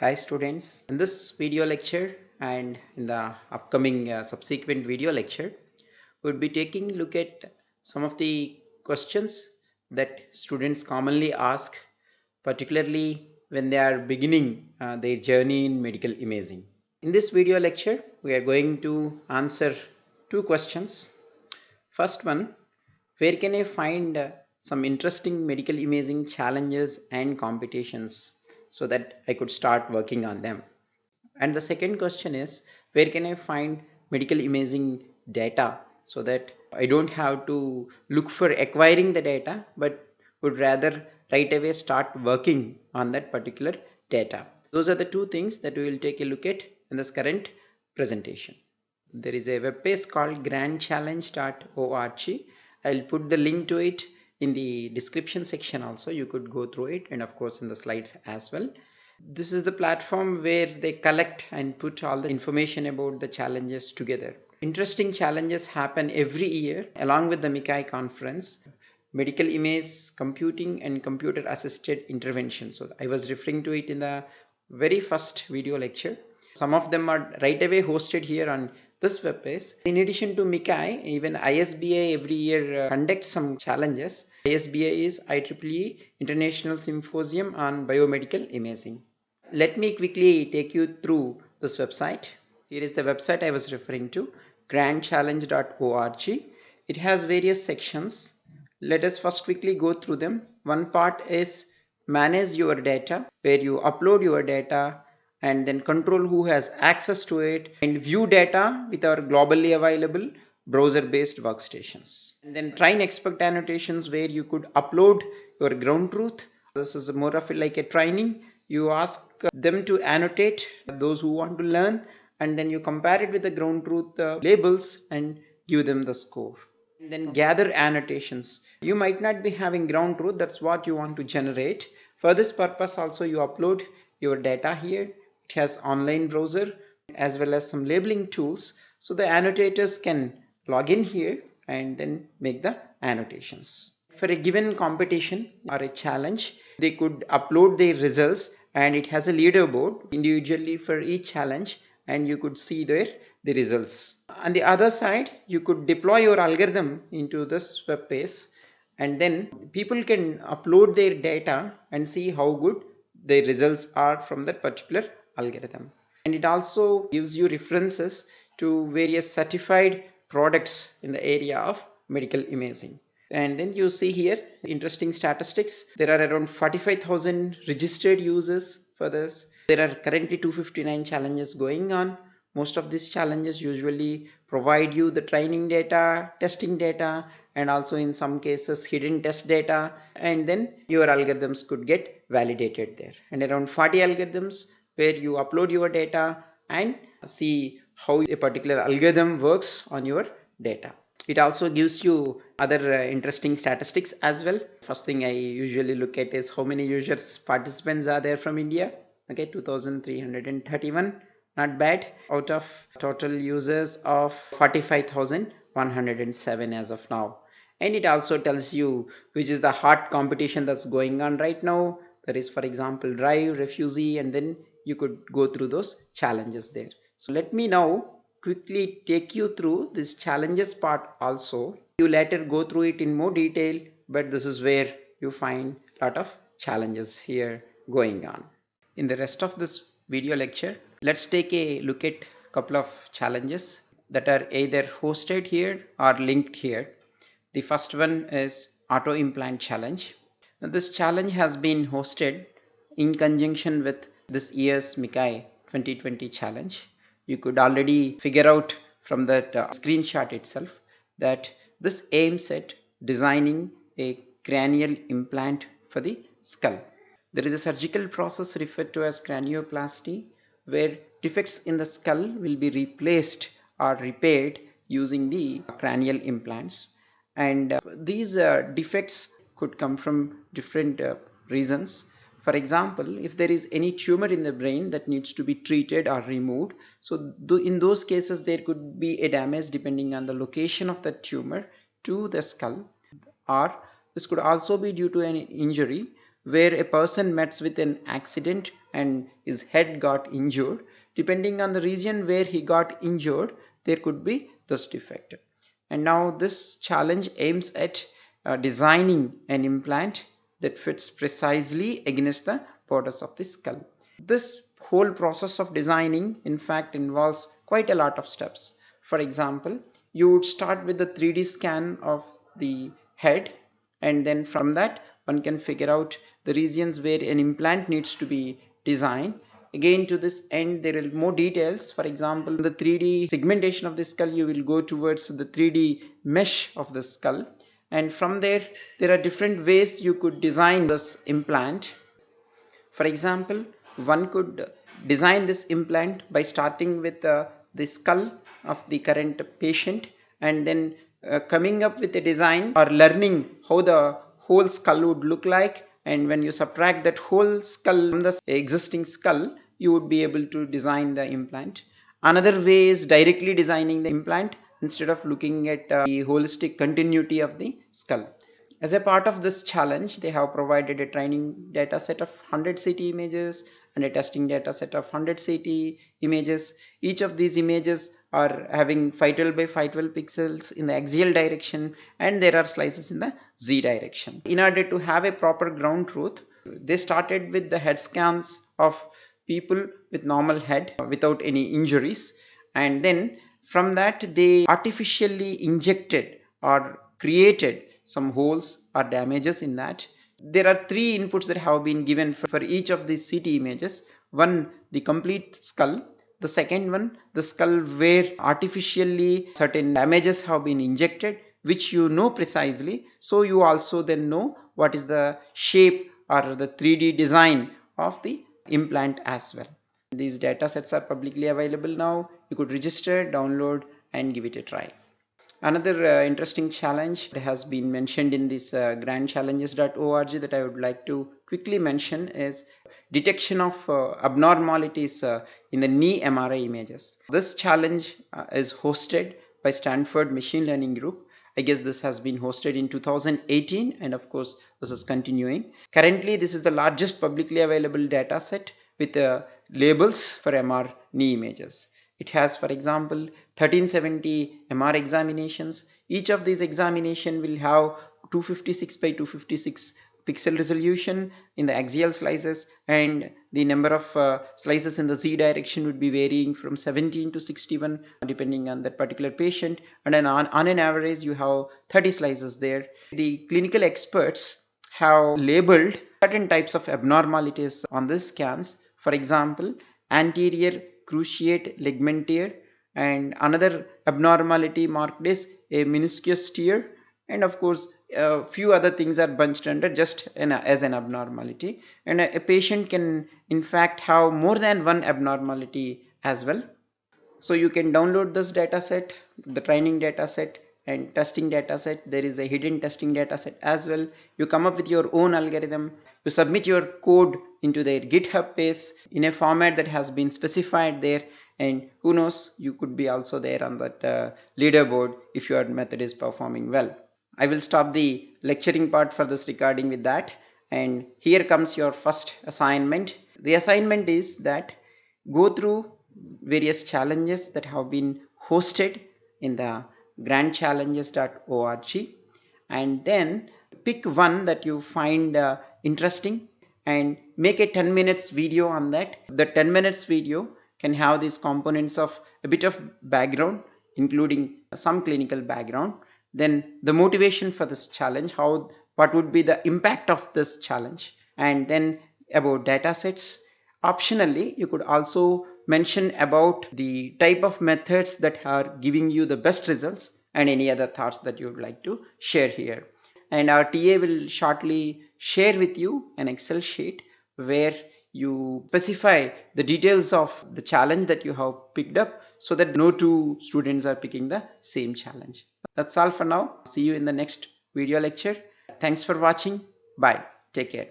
Hi students, in this video lecture and in the upcoming subsequent video lecture, we'll be taking a look at some of the questions that students commonly ask, particularly when they are beginning their journey in medical imaging. In this video lecture, we are going to answer two questions. First one, where can I find some interesting medical imaging challenges and competitions so that I could start working on them? And the second question is, where can I find medical imaging data so that I don't have to look for acquiring the data, but would rather right away start working on that particular data. Those are the two things that we will take a look at in this current presentation. There is a web page called grandchallenge.org. I'll put the link to it in the description section also. You could go through it, and of course in the slides as well. This is the platform where they collect and put all the information about the challenges together. Interesting challenges happen every year along with the MICAI conference. Medical image computing and computer assisted intervention. So I was referring to it in the very first video lecture. Some of them are right away hosted here on this web page. In addition to MICAI, even ISBA every year conducts some challenges. ISBA is IEEE International Symposium on Biomedical Imaging. Let me quickly take you through this website. Here is the website I was referring to, grandchallenge.org. It has various sections. Let us first quickly go through them. One part is manage your data, where you upload your data and then control who has access to it, and view data with our globally available browser-based workstations. And then try and expect annotations, where you could upload your ground truth. This is more of like a training. You ask them to annotate, those who want to learn, and then you compare it with the ground truth labels and give them the score. And then gather annotations. You might not be having ground truth, that's what you want to generate. For this purpose also you upload your data here. It has online browser as well as some labeling tools, so the annotators can log in here and then make the annotations. For a given competition or a challenge, they could upload their results, and it has a leaderboard individually for each challenge, and you could see there the results. On the other side, you could deploy your algorithm into this web page, and then people can upload their data and see how good the results are from that particular algorithm. And it also gives you references to various certified products in the area of medical imaging. And then you see here interesting statistics. There are around 45,000 registered users for this. There are currently 259 challenges going on. Most of these challenges usually provide you the training data, testing data, and also in some cases hidden test data, and then your algorithms could get validated there. And around 40 algorithms where you upload your data and see how a particular algorithm works on your data. It also gives you other interesting statistics as well. First thing I usually look at is how many users, participants are there from India. Okay, 2331. Not bad, out of total users of 45,107 as of now. And it also tells you which is the hot competition that's going on right now. There is, for example, Drive, Refugee, and then you could go through those challenges there. So let me now quickly take you through this challenges part also. You later go through it in more detail, but this is where you find a lot of challenges here going on. In the rest of this video lecture, let's take a look at a couple of challenges that are either hosted here or linked here. The first one is AutoImplant challenge. Now, this challenge has been hosted in conjunction with this year's MICAI 2020 challenge. You could already figure out from that screenshot itself that this aims at designing a cranial implant for the skull. There is a surgical process referred to as cranioplasty, where defects in the skull will be replaced or repaired using the cranial implants. And these defects could come from different reasons. For example, if there is any tumor in the brain that needs to be treated or removed, so in those cases there could be a damage depending on the location of the tumor to the skull, or this could also be due to an injury where a person met with an accident and his head got injured. Depending on the region where he got injured, there could be this defect. And now this challenge aims at designing an implant that fits precisely against the borders of the skull. This whole process of designing in fact involves quite a lot of steps. For example, you would start with the 3D scan of the head, and then from that one can figure out the regions where an implant needs to be designed. Again, to this end, there are more details. For example, the 3D segmentation of the skull, you will go towards the 3D mesh of the skull, and from there are different ways you could design this implant. For example, one could design this implant by starting with the skull of the current patient, and then coming up with a design or learning how the whole skull would look like, and when you subtract that whole skull from the existing skull, you would be able to design the implant. Another way is directly designing the implant instead of looking at the holistic continuity of the skull. As a part of this challenge, they have provided a training data set of 100 CT images and a testing data set of 100 CT images. Each of these images are having 512 by 512 pixels in the axial direction, and there are slices in the Z direction. In order to have a proper ground truth, they started with the head scans of people with normal head without any injuries, and then from that they artificially injected or created some holes or damages in that. There are three inputs that have been given for each of these CT images. One, the complete skull. The second one, the skull where artificially certain damages have been injected, which you know precisely, so you also then know what is the shape or the 3D design of the implant as well. These data sets are publicly available now. You could register, download, and give it a try. Another interesting challenge that has been mentioned in this grandchallenges.org that I would like to quickly mention is detection of abnormalities in the knee MRI images. This challenge is hosted by Stanford Machine Learning Group. I guess this has been hosted in 2018, and of course this is continuing. Currently, this is the largest publicly available data set with labels for MR knee images. It has, for example, 1370 MR examinations. Each of these examination will have 256 by 256 pixel resolution in the axial slices, and the number of slices in the Z direction would be varying from 17 to 61 depending on that particular patient, and on an average you have 30 slices there. The clinical experts have labeled certain types of abnormalities on these scans. For example, anterior cruciate ligament tear, and another abnormality marked is a meniscus tear, and of course a few other things are bunched under just as an abnormality, and a patient can in fact have more than one abnormality as well. So you can download this data set, the training data set and testing data set. There is a hidden testing data set as well. You come up with your own algorithm, you submit your code into their GitHub page in a format that has been specified there, and who knows, you could be also there on that leaderboard if your method is performing well. I will stop the lecturing part for this recording with that, and here comes your first assignment. The assignment is that go through various challenges that have been hosted in the grandchallenges.org, and then pick one that you find interesting and make a 10 minutes video on that. The 10 minutes video can have these components of a bit of background, including some clinical background, then the motivation for this challenge, what would be the impact of this challenge, and then about data sets. Optionally, you could also mention about the type of methods that are giving you the best results and any other thoughts that you would like to share here. And our TA will shortly share with you an Excel sheet where you specify the details of the challenge that you have picked up, so that no two students are picking the same challenge. That's all for now. See you in the next video lecture. Thanks for watching. Bye. Take care.